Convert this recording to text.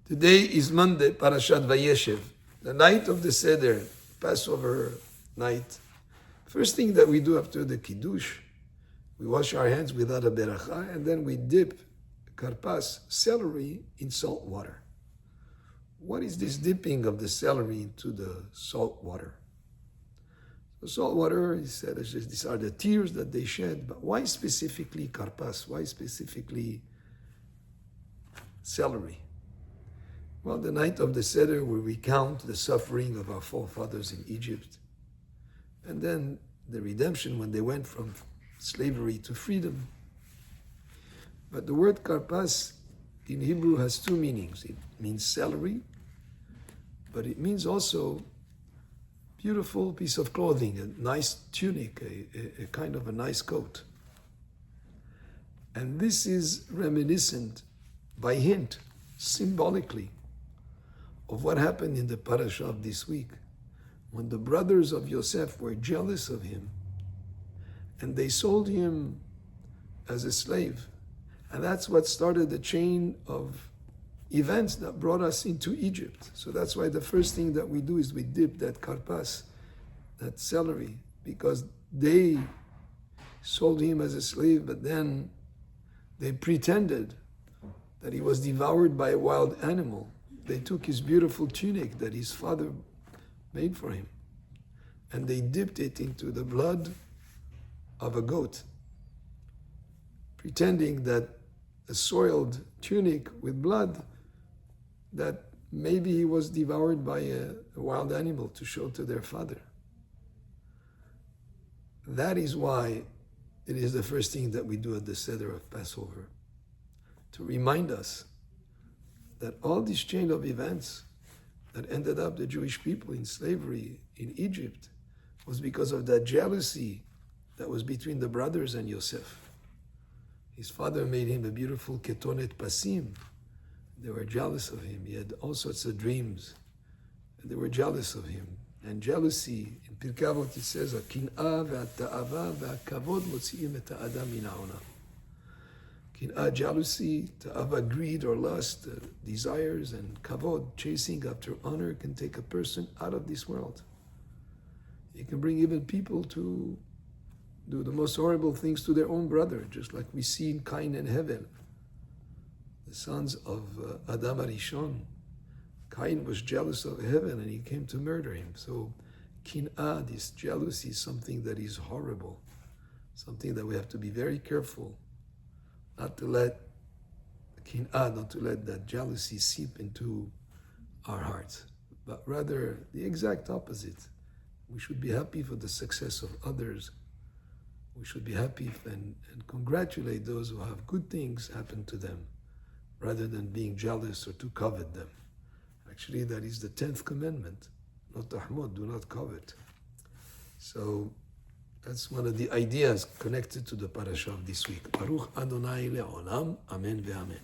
Today is Monday, Parashat Vayeshev, the night of the Seder, Passover night. First thing that we do after the Kiddush, we wash our hands without a beracha, and then we dip karpas, celery, in salt water. What is this dipping of the celery into the salt water? The salt water, he said, these are the tears that they shed, but why specifically karpas? Why specifically celery? Well, the night of the Seder, we recount the suffering of our forefathers in Egypt, and then the redemption when they went from slavery to freedom. But the word karpas in Hebrew has two meanings. It means celery, but it means also beautiful piece of clothing, a nice tunic, a kind of a nice coat. And this is reminiscent, by hint, symbolically, of what happened in the parasha of this week, when the brothers of Yosef were jealous of him, and they sold him as a slave. And that's what started the chain of events that brought us into Egypt. So that's why the first thing that we do is we dip that karpas, that celery, because they sold him as a slave, but then they pretended that he was devoured by a wild animal. They took his beautiful tunic that his father made for him, and they dipped it into the blood of a goat, pretending that a soiled tunic with blood, that maybe he was devoured by a wild animal, to show to their father. That is why it is the first thing that we do at the Seder of Passover, to remind us that all this chain of events that ended up the Jewish people in slavery in Egypt was because of that jealousy that was between the brothers and Yosef. His father made him a beautiful ketonet pasim. They were jealous of him. He had all sorts of dreams, and they were jealous of him. And jealousy, in Pirkei Avot it says, "Kin'ah ve'ata'ava ve'akavod motzi'im et ha'adam min ha'olam." Kin'ah, jealousy, ta'ava, greed or lust, desires, and kavod, chasing after honor, can take a person out of this world. It can bring even people to do the most horrible things to their own brother, just like we see in Cain and Hevel, the sons of Adam Arishon. Cain was jealous of Hevel and he came to murder him. So kin'ah, this jealousy, is something that is horrible, something that we have to be very careful not to let kin'ah, not to let that jealousy seep into our hearts, but rather the exact opposite. We should be happy for the success of others. We should be happy and congratulate those who have good things happen to them, rather than being jealous or to covet them. Actually, that is the 10th commandment, not tahmod, do not covet. So that's one of the ideas connected to the parasha of this week. Baruch Adonai le'olam, amen ve'amen.